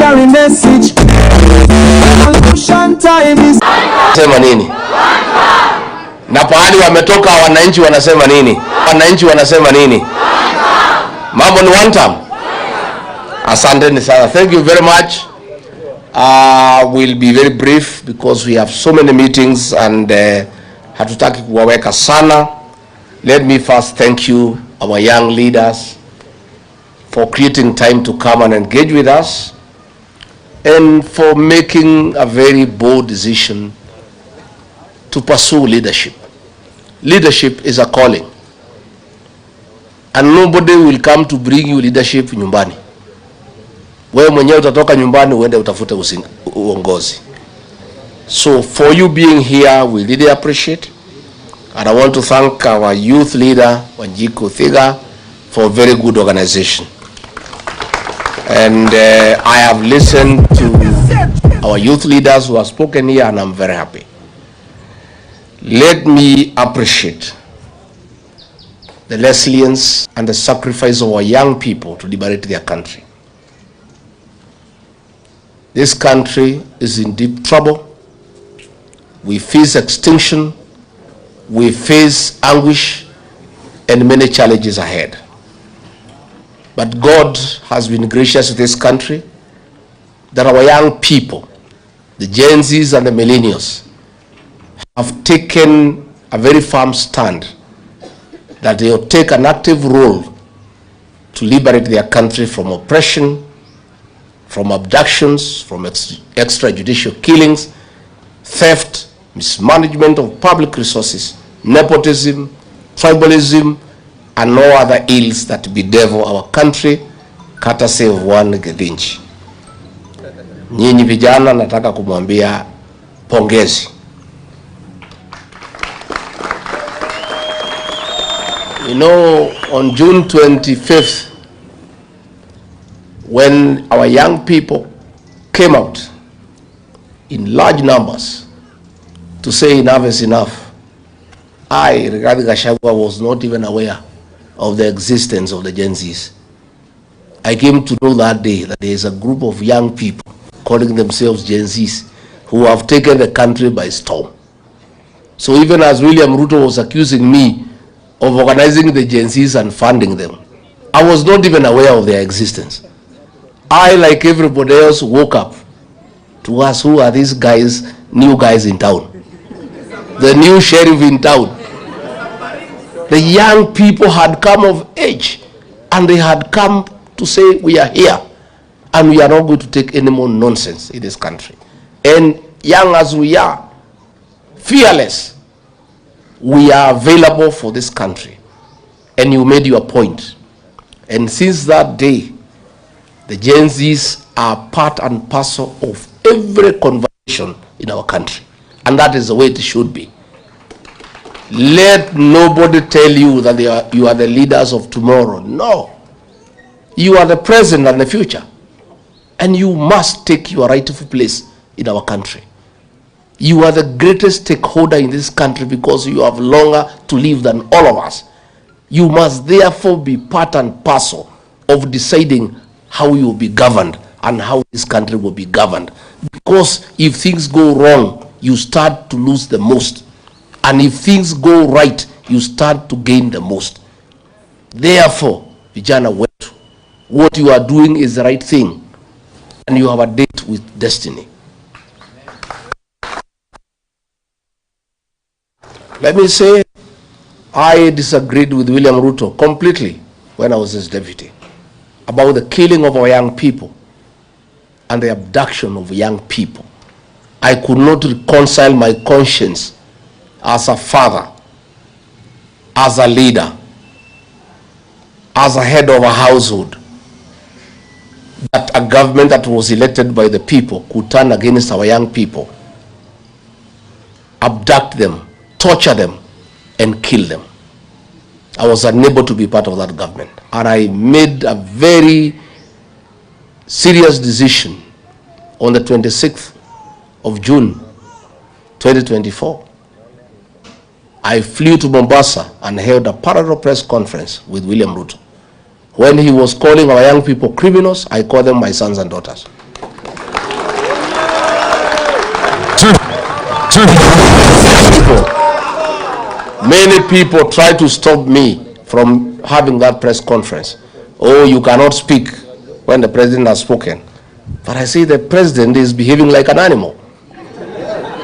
carry message. Revolution time is. Sema nini? Na pahali wametoka wananchi wanasema nini? Wananchi wanasema nini? Mambo ni one time. Asanteni sana. Thank you very much. We'll be very brief because we have so many meetings and hatutaki kuwaweka sana. Let me first thank you, our young leaders, for creating time to come and engage with us and for making a very bold decision to pursue leadership. Leadership is a calling, and nobody will come to bring you leadership nyumbani. Wewe mwenyewe utatoka nyumbani uende utafute uongozi. So for you being here, we really appreciate, and I want to thank our youth leader Wanjiku Thiga for a very good organization. And I have listened to our youth leaders who have spoken here, and I'm very happy. Let me appreciate the resilience and the sacrifice of our young people to liberate their country. This country is in deep trouble. We face extinction, we face anguish, and many challenges ahead. But God has been gracious to this country that our young people, the Gen Zs and the millennials, have taken a very firm stand that they will take an active role to liberate their country from oppression, from abductions, from extrajudicial killings, theft, mismanagement of public resources, nepotism, tribalism, and no other ills that bedevil our country, courtesy of one Githinji. Nyinyi vijana nataka kumwambia pongezi. You know, on June 25th, when our young people came out in large numbers to say enough is enough, I, regarding Gachagua, was not even aware of the existence of the Gen Zs. I came to know that day that there is a group of young people calling themselves Gen Zs who have taken the country by storm. So even as William Ruto was accusing me of organizing the Gen Zs and funding them, I was not even aware of their existence. I, like everybody else, woke up to ask, who are these guys, new guys in town? The new sheriff in town. The young people had come of age, and they had come to say, we are here, and we are not going to take any more nonsense in this country. And young as we are, fearless, we are available for this country. And you made your point. And since that day, the Gen Zs are part and parcel of every conversation in our country. And that is the way it should be. Let nobody tell you that you are the leaders of tomorrow. No. You are the present and the future. And you must take your rightful place in our country. You are the greatest stakeholder in this country because you have longer to live than all of us. You must therefore be part and parcel of deciding how you will be governed and how this country will be governed. Because if things go wrong, you start to lose the most. And if things go right, you start to gain the most. Therefore, vijana wetu, what you are doing is the right thing. And you have a date with destiny. Let me say, I disagreed with William Ruto completely when I was his deputy about the killing of our young people and the abduction of young people. I could not reconcile my conscience as a father, as a leader, as a head of a household, that a government that was elected by the people could turn against our young people, abduct them, torture them, and kill them. I was unable to be part of that government. And I made a very serious decision on the 26th of June 2024. I flew to Mombasa and held a parallel press conference with William Ruto. When he was calling our young people criminals, I called them my sons and daughters. Many people try to stop me from having that press conference. Oh, you cannot speak when the president has spoken. But I say the president is behaving like an animal.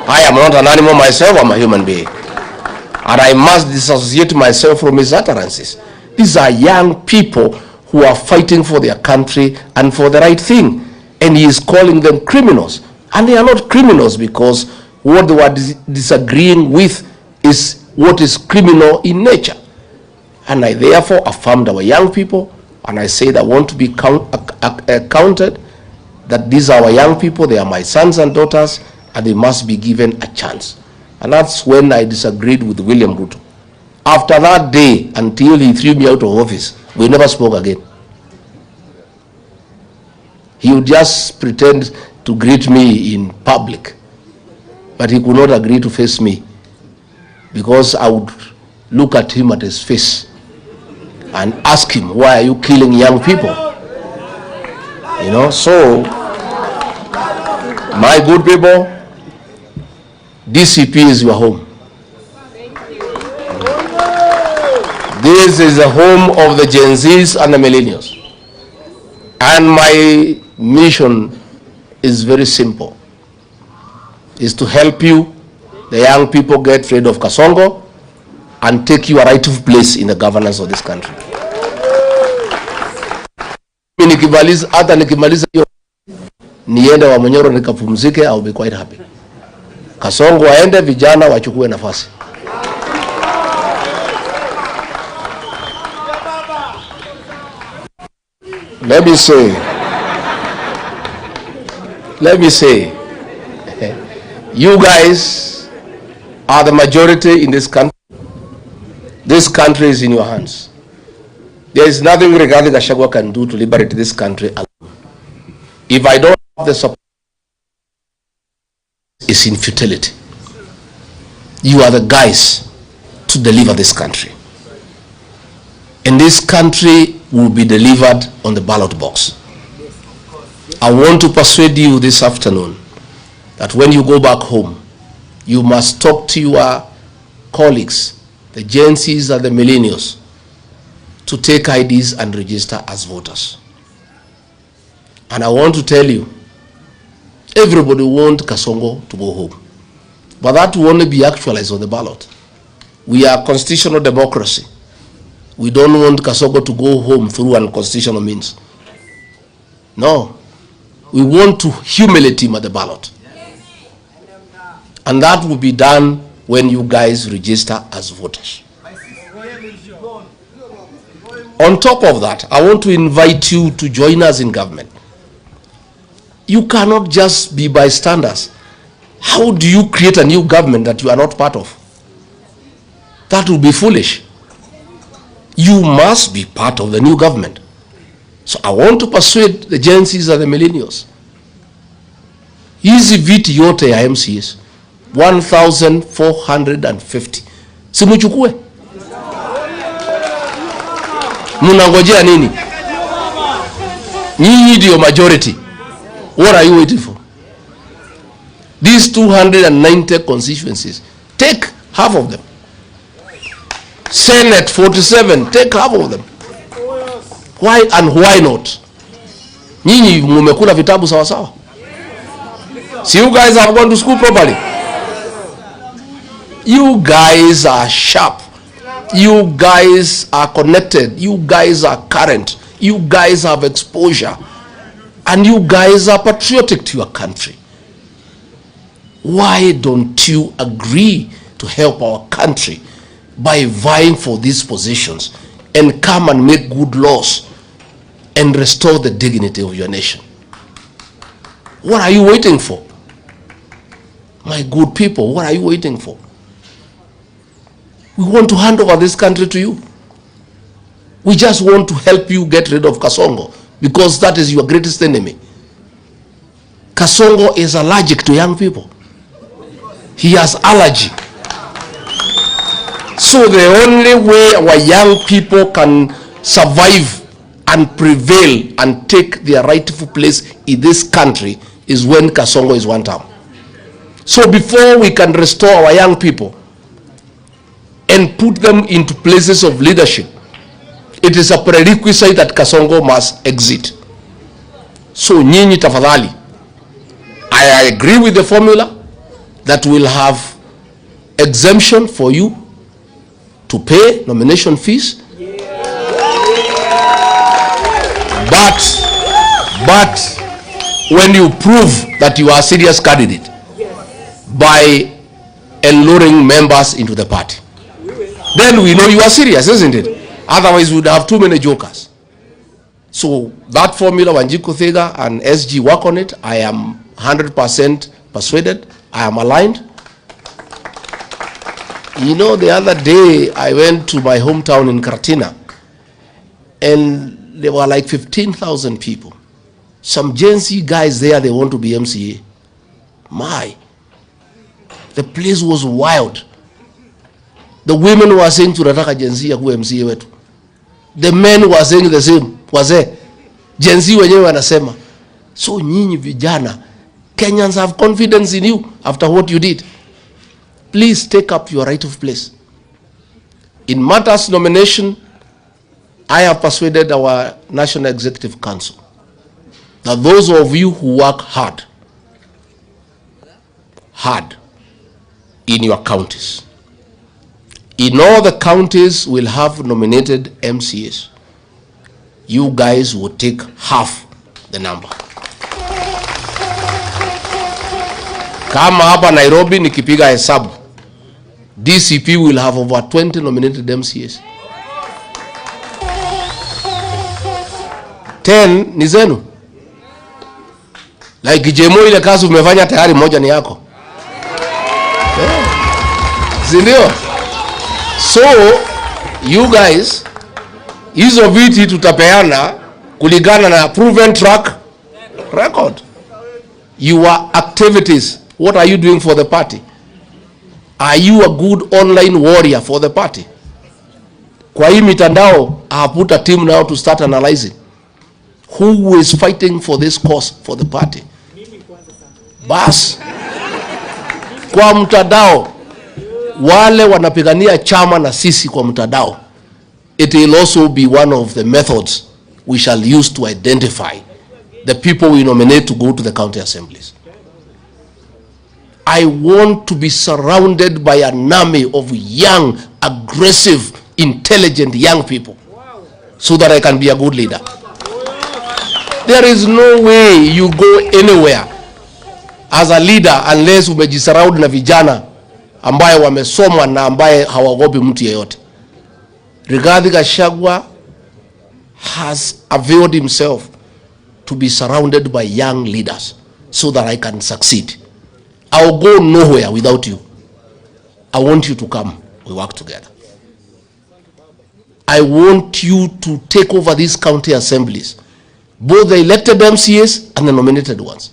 I am not an animal myself, I'm a human being. And I must dissociate myself from his utterances. These are young people who are fighting for their country and for the right thing. And he is calling them criminals. And they are not criminals because what they were disagreeing with is what is criminal in nature. And I therefore affirmed our young people, and I said I want to be counted, that these are our young people, they are my sons and daughters, and they must be given a chance. And that's when I disagreed with William Ruto. After that day, until he threw me out of office, we never spoke again. He would just pretend to greet me in public, but he could not agree to face me, because I would look at him at his face and ask him, why are you killing young people? You know, so my good people, DCP is your home. This is the home of the Gen Zs and the millennials. And my mission is very simple. Is to help you, the young people, get rid of Kasongo and take your rightful place in the governance of this country. Hata nikimaliza hiyo niende wa Munyoro nikapumzike, I'll be quite happy. Kasongo aende, vijana wachukue nafasi. Let me say, you guys are the majority in this country. This country is in your hands. There is nothing Rigathi Gachagua can do to liberate this country alone. If I don't have the support, it's in futility. You are the guys to deliver this country. And this country will be delivered on the ballot box. I want to persuade you this afternoon that when you go back home, you must talk to your colleagues, the Gen Zs and the millennials, to take IDs and register as voters. And I want to tell you, everybody wants Kasongo to go home. But that will only be actualized on the ballot. We are constitutional democracy. We don't want Kasongo to go home through unconstitutional means. No. We want to humiliate him at the ballot. And that will be done when you guys register as voters. On top of that, I want to invite you to join us in government. You cannot just be bystanders. How do you create a new government that you are not part of? That would be foolish. You must be part of the new government. So I want to persuade the Gen Zs and the millennials. Hizi viti yote ya MCS 1,450. Simuchukue. Munangojea nini? Nyinyi ndio majority. What are you waiting for? These 290 constituencies, take half of them. Senate 47, take half of them. Why and why not? Nyinyi mumekula vitabu sawa sawa. See, you guys have gone to school properly. You guys are sharp. You guys are connected. You guys are current. You guys have exposure. And you guys are patriotic to your country. Why don't you agree to help our country by vying for these positions and come and make good laws and restore the dignity of your nation? What are you waiting for? My good people, what are you waiting for? We want to hand over this country to you. We just want to help you get rid of Kasongo because that is your greatest enemy. Kasongo is allergic to young people. He has allergy. So the only way our young people can survive and prevail and take their rightful place in this country is when Kasongo is one term. So before we can restore our young people and put them into places of leadership, it is a prerequisite that Kasongo must exit. So nyinyi tafadhali, I agree with the formula that will have exemption for you to pay nomination fees. But when you prove that you are a serious candidate by alluring members into the party, then we know you are serious, isn't it? Otherwise we would have too many jokers. So that formula, Wanjiku Thega and SG work on it. I am 100% persuaded. I am aligned. You know, the other day I went to my hometown in Karatina, and there were like 15,000 people. Some Gen Z guys there, they want to be MCA. The place was wild. The women were saying tunataka Gen Z ya kuwa MCA wetu. The men were saying the same. Wazee Gen Z wenyewe wanasema. So nyinyi vijana, Kenyans have confidence in you after what you did. Please take up your right of place. In matters nomination, I have persuaded our National Executive Council that those of you who work hard in your counties, in all the counties will have nominated MCAs. You guys will take half the number. Kama hapa Nairobi nikipiga hesabu, DCP will have over 20 nominated MCAs. 10 ni zenu. Like Jemo, ile kazi umefanya tayari, moja ni yako. Zindio? So you guys, hizo viti tutapeana kulingana na proven track record. Your activities, what are you doing for the party? Are you a good online warrior for the party? Kwa hii mitandao, I put a team now to start analyzing who is fighting for this cause for the party. Bas, kwa mtandao, wale wanapigania chama na sisi kwa mtandao, it will also be one of the methods we shall use to identify the people we nominate to go to the county assemblies. I want to be surrounded by an army of young, aggressive, intelligent young people so that I can be a good leader. There is no way you go anywhere as a leader unless umejisurround na vijana ambaye wamesomwa na ambaye hawagopi mtu yeyote. Rigathi Gachagua has availed himself to be surrounded by young leaders so that I can succeed. I'll go nowhere without you. I want you to come. We work together. I want you to take over these county assemblies, both the elected MCAs and the nominated ones,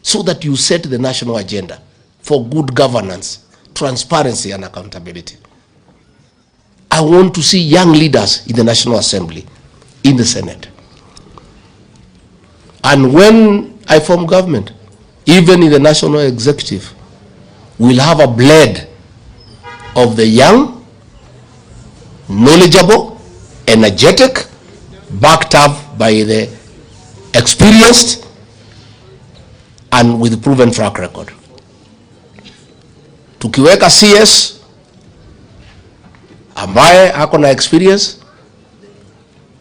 so that you set the national agenda for good governance, transparency, and accountability. I want to see young leaders in the National Assembly, in the Senate. And when I form government, even in the National Executive, we'll have a blend of the young, knowledgeable, energetic, backed up by the experienced, and with proven track record. Tukiweka CS ambaye ako na experience,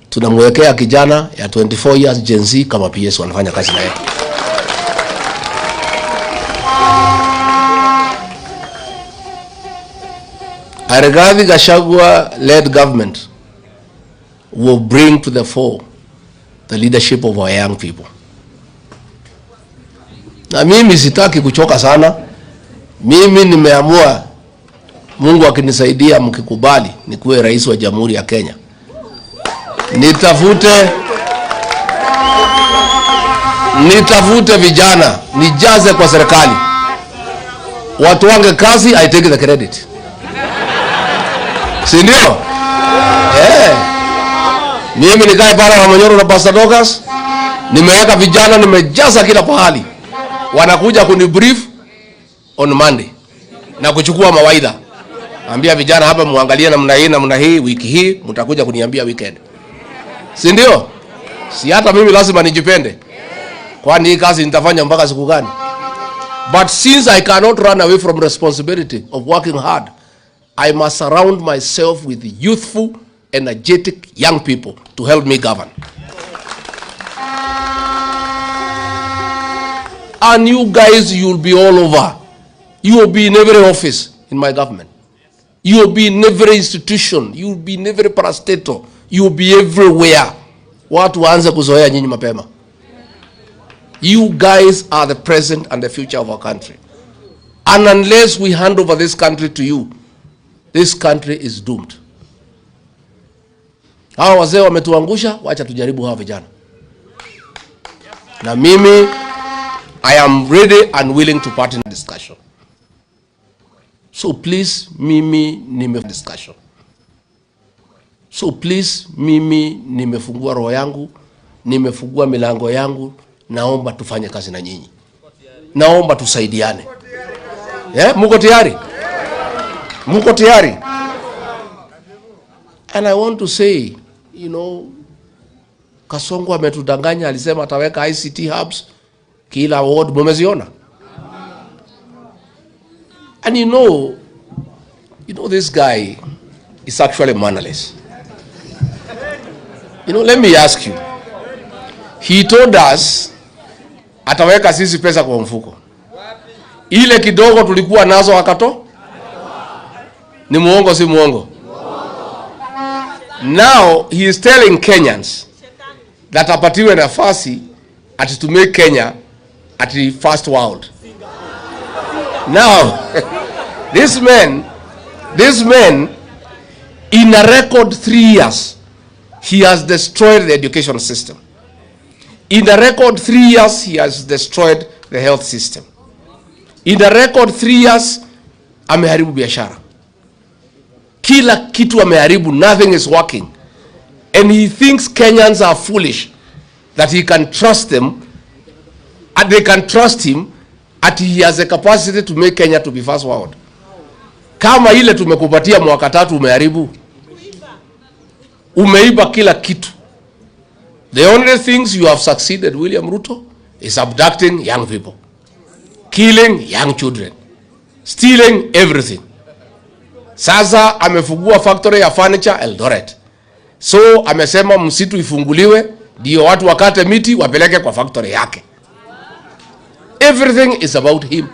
tunamwekea kijana ya 24 years Gen Z kama PS wanafanya kazi naye. A Rigathi Gachagua-led government will bring to the fore the leadership of our young people. Na mimi sitaki kuchoka sana. Mimi nimeamua, Mungu akinisaidia, mkikubali nikuwe rais wa Jamhuri ya Kenya, nitafute vijana, nijaze kwa serikali, watu wange kazi, I take the credit. Si ndio? Mimi nikae pala na Manyoro na Pastor Douglas, nimeweka vijana, nimejaza kila pahali. Wanakuja kunibrief, on Monday na kuchukua mawaidha. Ambia vijana hapa muangalie namna hii wiki hii mtakuja kuniambia weekend. Si ndio? Si hata mimi lazima nijipende. Kwani hii kazi nitafanya mpaka siku gani? But since I cannot run away from responsibility of working hard, I must surround myself with youthful, energetic young people to help me govern. And you guys, you'll be all over. You will be in every office in my government. You will be in every institution. You will be in every parastatal. You will be everywhere. Watu waanze kuzoea nyinyi mapema. You guys are the present and the future of our country. And unless we hand over this country to you, this country is doomed. Hawa wazee wametuangusha, wacha tujaribu hawa vijana. Na mimi, I am ready and willing to part in the discussion. So please, mimi discussion. So please, mimi nimefungua roho yangu, nimefungua milango yangu, naomba tufanye kazi na nyinyi. Naomba tusaidiane. Muko tayari? Muko tayari? And I want to say, you know, Kasongo ametudanganya, alisema ataweka ICT hubs kila ward, mumeziona? And you know this guy is actually mannerless. You know, let me ask you. He told us ataweka sisi pesa kwa mfuko. Ile kidogo tulikuwa nazo wakato? Ni muongo si muongo? Now he is telling Kenyans that apatiwe nafasi ati to make Kenya at the first world. Now this man in a record 3 years he has destroyed the education system. In a record 3 years he has destroyed the health system. In a record 3 years ameharibu biashara. Kila kitu ameharibu, nothing is working. And he thinks Kenyans are foolish that he can trust them and they can trust him at he has a capacity to make Kenya to be first world. Kama ile tumekupatia mwaka 3 umeharibu. Umeiba kila kitu. The only things you have succeeded, William Ruto, is abducting young people, killing young children, stealing everything. Sasa amefungua factory ya furniture Eldoret. So amesema msitu ifunguliwe ndio watu wakate miti wapeleke kwa factory yake. Everything is about him.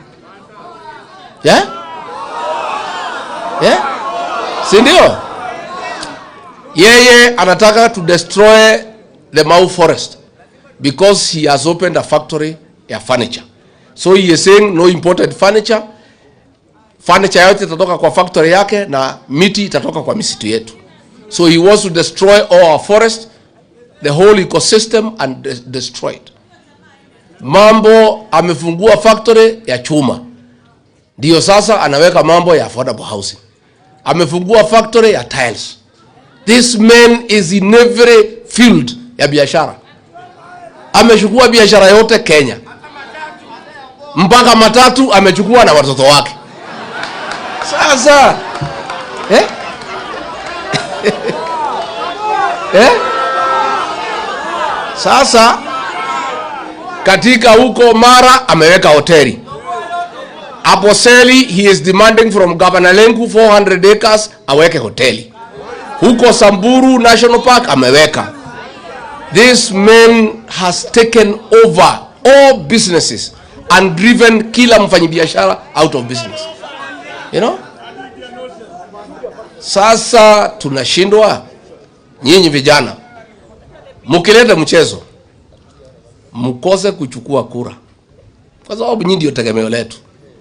Yeah? Yeah? Si ndio? Yeye anataka to destroy the Mau forest because he has opened a factory ya furniture. So he is saying no imported furniture. Furniture yote itatoka kwa factory yake na miti itatoka kwa misitu yetu. So he wants to destroy all our forest, the whole ecosystem and destroy it. Mambo amefungua factory ya chuma. Ndio sasa anaweka mambo ya affordable housing. Amefungua factory ya tiles. This man is in every field ya biashara. Amechukua biashara yote Kenya. Mpaka matatu amechukua na watoto wake. Sasa Sasa katika huko Mara ameweka hoteli. Aposeli he is demanding from Governor Lengu 400 acres aweke hoteli. Huko Samburu National Park ameweka. This man has taken over all businesses and driven kila mfanyibiashara out of business. You know? Sasa tunashindwa nyinyi vijana. Mukileta mchezo mkose kuchukua kura. Kwa sababu nyinyi ndio tegemeo letu.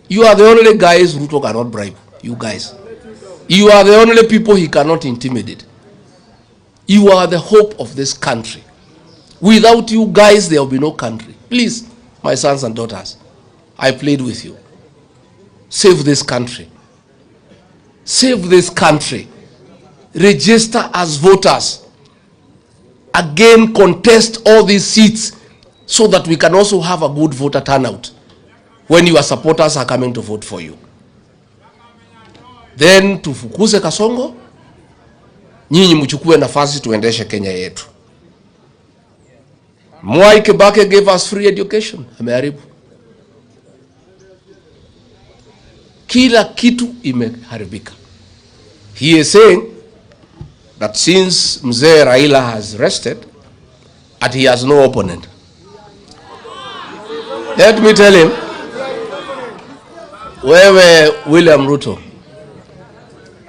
You are the only guys Ruto cannot bribe. You guys. You are the only people he cannot intimidate. You are the hope of this country. Without you guys there will be no country. Please, my sons and daughters, I plead with you. Save this country. Save this country. Register as voters. Again, contest all these seats so that we can also have a good voter turnout. when your supporters are coming to vote for you. Then tufukuze Kasongo, nyinyi mchukue nafasi tuendeshe Kenya yetu. Mwai Kibaki gave us free education, ameharibu. Kila kitu imeharibika. He is saying that since Mzee Raila has rested, that he has no opponent. Let me tell him, wewe William Ruto,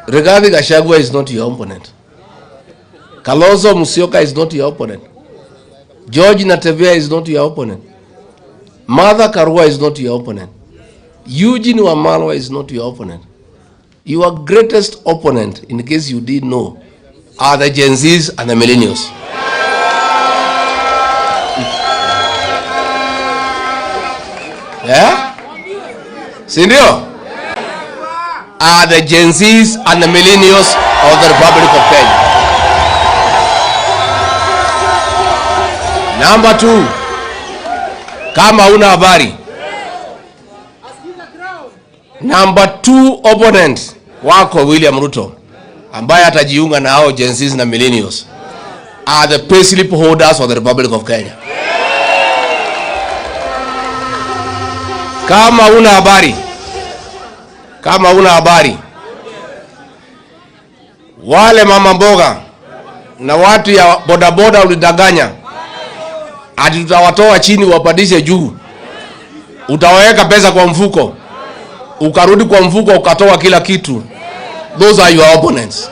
Rigathi Gachagua is not your opponent. Kalonzo Musyoka is not your opponent. George Natevia is not your opponent. Martha Karua is not your opponent. Eugene Wamalwa is not your opponent. Your greatest opponent, in case you didn't know, are the Gen Zs and the millennials. Yeah? Sindio? Are the Gen Zs and the millennials of the Republic of Kenya. Number 2, kama una habari. Number 2 opponent wako William Ruto, ambaye atajiunga na hao Gen Zs na millennials, are the payslip holders of the Republic of Kenya. Kama una habari, wale mama mboga na watu ya bodaboda ulidanganya ati tutawatoa chini wapandishe juu, utaweka pesa kwa mfuko, ukarudi kwa mfuko ukatoa kila kitu. Those are your opponents.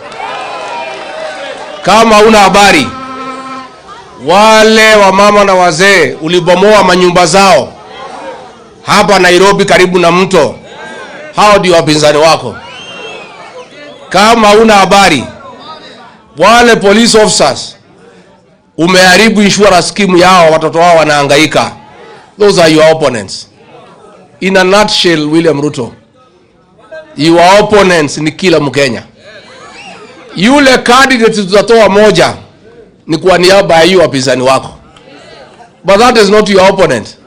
Kama una habari, wale wa mama na wazee ulibomoa manyumba zao hapa Nairobi karibu na mto, hao ndio wapinzani wako. Kama una habari, wale police officers umeharibu insurance scheme yao, watoto wao wanahangaika. Those are your opponents. In a nutshell, William Ruto, your opponents ni kila Mkenya. Yule candidate tutatoa moja ni kwa niaba ya hiyo wapinzani wako. But that is not your opponent.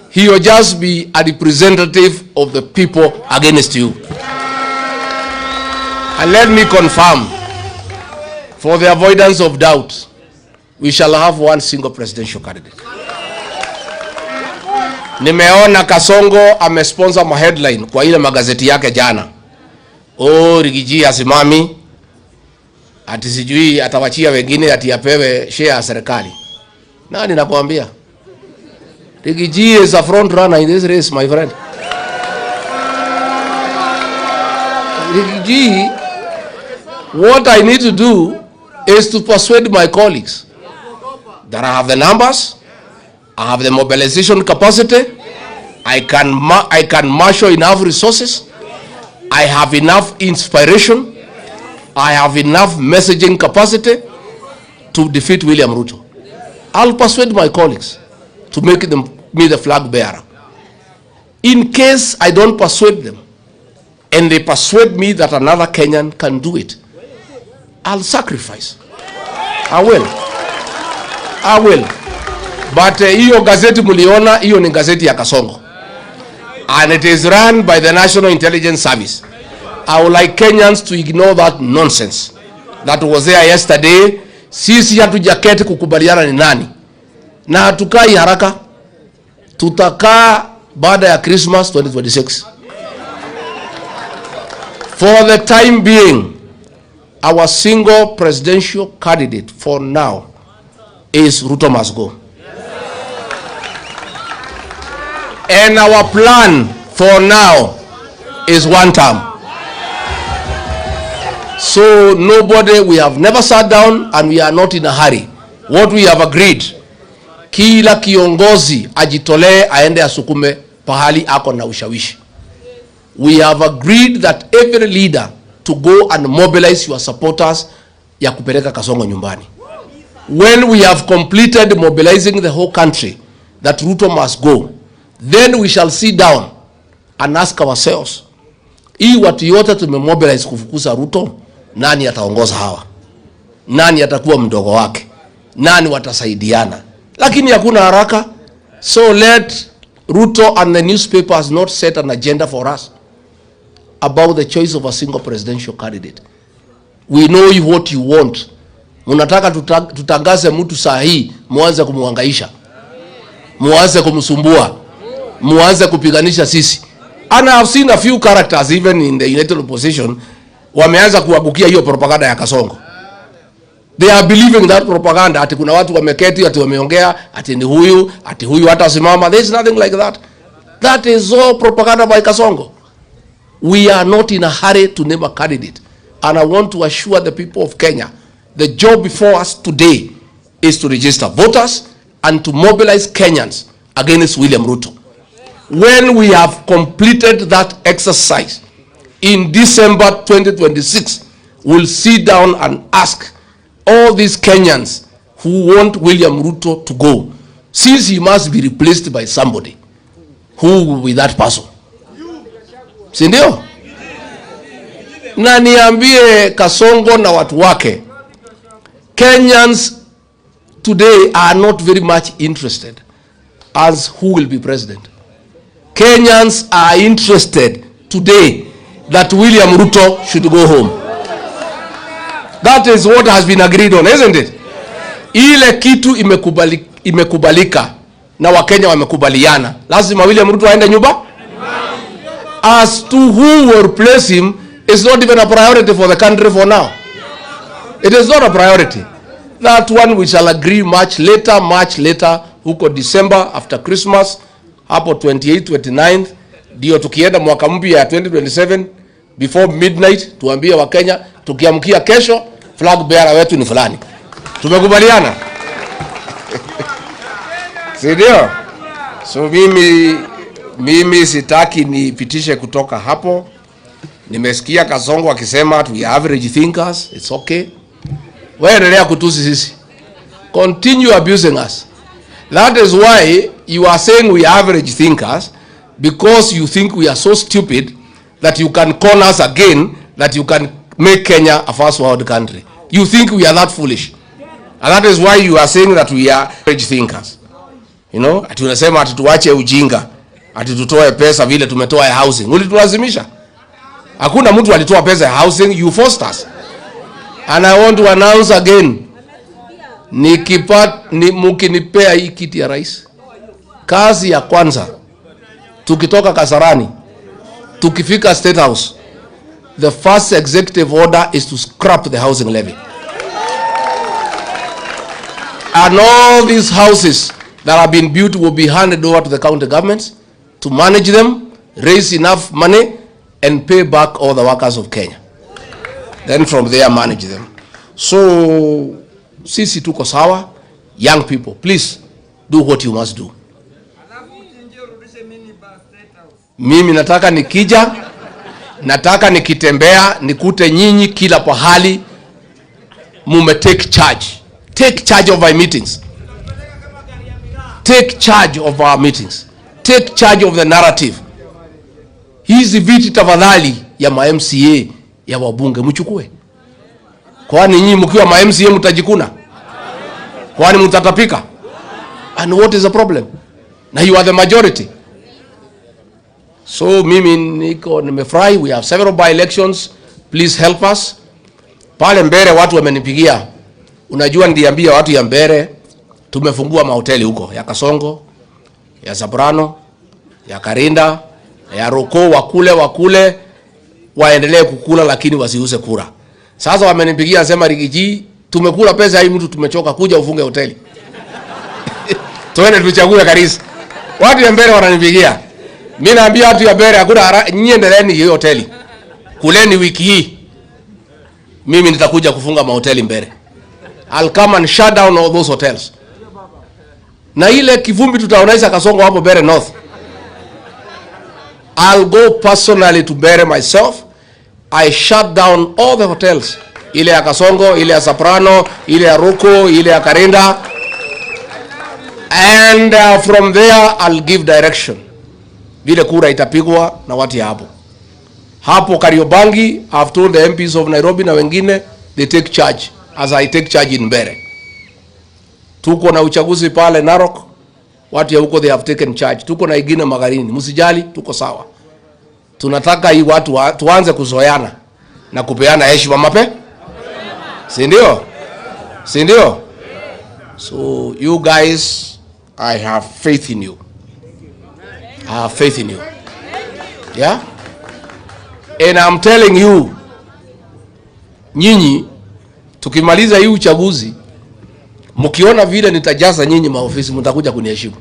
He will just be a representative of the people against you. And let me confirm, for the avoidance of doubt, we shall have one single presidential candidate. Nimeona Kasongo amesponsor ma headline kwa ile magazeti yake jana. Rigiji asimami, ati sijui atawachia wengine ati apewe share ya serikali. Nani nakwambia? Rigiji is a front runner in this race, my friend. Rigiji, what I need to do is to persuade my colleagues that I have the numbers, I have the mobilization capacity, I can marshal enough resources, I have enough inspiration, I have enough messaging capacity to defeat William Ruto. I'll persuade my colleagues to make me the flag bearer. In case I don't persuade them, and they persuade me that another Kenyan can do it, I'll sacrifice. I will. But hiyo gazeti muliona, hiyo ni gazeti ya Kasongo. And it is run by the National Intelligence Service. I would like Kenyans to ignore that nonsense that was there yesterday. Sisi hatujaketi kukubaliana ni nani. Na hatukai haraka. Tutakaa baada ya Christmas 2026. For the time being, our single presidential candidate for now is Ruto must go. And our plan for now is one term. So nobody, we have never sat down and we are not in a hurry. What we have agreed, kila kiongozi ajitolee aende asukume pahali ako na ushawishi. We have agreed that every leader to go and mobilize your supporters ya kupeleka Kasongo nyumbani. When we have completed mobilizing the whole country that Ruto must go, then we shall sit down and ask ourselves, hii watu yote tumemobilize kufukuza Ruto, nani ataongoza hawa? Nani atakuwa mdogo wake? Nani watasaidiana? Lakini hakuna haraka. So let Ruto and the newspaper has not set an agenda for us about the choice of a single presidential candidate. We know what you want. Munataka tutangaze mtu sahihi, muanze kumuhangaisha, muanze kumsumbua, muanze kupiganisha sisi. And I have seen a few characters even in the United Opposition wameanza kuabukia hiyo propaganda ya Kasongo. They are believing that propaganda, ati kuna watu wameketi, ati wameongea, ati huyu hata simama. There is nothing like that. That is all propaganda by Kasongo. We are not in a hurry to name a candidate. And I want to assure the people of Kenya, the job before us today is to register voters and to mobilize Kenyans against William Ruto. When we have completed that exercise in December 2026, we'll sit down and ask all these Kenyans who want William Ruto to go, since he must be replaced by somebody, who will be that person? Sindio? Na niambie Kasongo na watu wake, Kenyans today are not very much interested as who will be president. Kenyans are interested today that William Ruto should go home. That is what has been agreed on, isn't it? Ile kitu imekubalika na Wakenya wamekubaliana. Lazima William Ruto aende nyumba. As to who will replace him is not even a priority for the country for now. It is not a priority. That one we shall agree much later, huko December after Christmas, hapo 28th, 29th, ndio tukienda mwaka mpya ya 2027, before midnight, tuambie Wakenya, tukiamkia kesho, flag bearer wetu ni fulani. Tumekubaliana? Sindio? So mimi sitaki nipitishe kutoka hapo. Nimesikia Kasongo akisema we are average thinkers. It's okay. Wewe endelea kutusi sisi. Continue abusing us. That is why you are saying we are average thinkers, because you think we are so stupid that you can con us again, that you can make Kenya a first world country. You think we are that foolish. And that is why you are saying that we are average thinkers. You know, ati unasema ati tuache ujinga, ati tutoe pesa vile tumetoa ya housing. Ulitulazimisha. Hakuna mtu alitoa pesa ya housing, you forced us. And I want to announce again, mkinipea hii kiti ya rais, kazi ya kwanza, tukitoka Kasarani, tukifika State House, the first executive order is to scrap the housing levy. And all these houses that have been built will be handed over to the county governments to manage them, raise enough money, and pay back all the workers of Kenya. Then from there, manage them. So, sisi tuko sawa. Young people, please do what you must do. Mimi nataka nikija, nataka nikitembea, nikute nyinyi kila pahali, mume take charge. Take charge of our meetings. Take charge of our meetings. Take charge of the narrative. Hizi viti tafadhali ya ma-MCA ya wabunge mchukue. Kwani nyinyi mkiwa ma-MCA mtajikuna? Kwani mtatapika? And what is the problem? Now you are the majority. So mimi niko nimefurahi, we have several by-elections. Please help us. Pale Mbere watu wamenipigia. Unajua ndiambia watu ya Mbere, tumefungua mahoteli huko ya Kasongo, ya Soprano, ya Karinda, ya Roko, wakule waendelee kukula lakini wasiuze kura. Sasa wamenipigia sema Rigiji, tumekula pesa hii mtu tumechoka, kuja ufunge hoteli. Tuende tuchague Karisi. Watu ya Mbere wananipigia. Mimi naambia watu ya Mbere hakuna nyinyi endeleeni hiyo hoteli. Kuleni wiki hii. Mimi nitakuja kufunga mahoteli Mbere. I'll come and shut down all those hotels. Na ile kivumbi tutaonaisha Kasongo hapo Mbere North. I'll go personally to Mbere myself. I shut down all the hotels. Ile ya Kasongo, ile ya Soprano, ile ya Ruko, ile ya Karinda. And from there I'll give direction. Vile kura itapigwa na watu ya hapo. Hapo Kariobangi, I've told the MPs of Nairobi na wengine, they take charge as I take charge in Mbere. Tuko na uchaguzi pale Narok, watu ya huko they have taken charge. Tuko na ingine Magarini, msijali, tuko sawa. Tunataka hii watu tuanze kuzoeana na kupeana heshima mapema. Si ndio? Si ndio? So you guys, I have faith in you. I have faith in you. Yeah? And I'm telling you, nyinyi tukimaliza hii uchaguzi, mkiona vile nitajaza nyinyi maofisi, mtakuja kuniheshimu.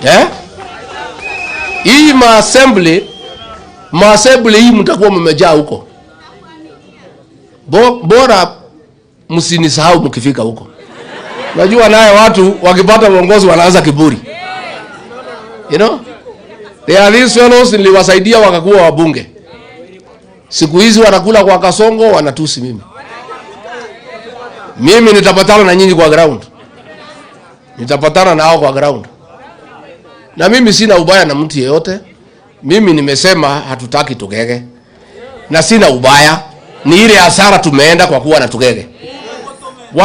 Yeah? Hii maassembly hii mtakuwa mmejaa huko. Bora msinisahau mkifika huko. Najua naye watu wakipata uongozi wanaanza kiburi. You know? There are these fellows niliwasaidia wakakuwa wabunge. Siku hizi wanakula kwa kasongo, wanatusi mimi. Mimi nitapatana na nyinyi kwa ground. Nitapatana nao kwa ground. Na mimi sina ubaya na mtu yeyote. Mimi nimesema hatutaki Tugege. Na sina ubaya. Ni ile hasara tumeenda kwa kuwa na Tugege.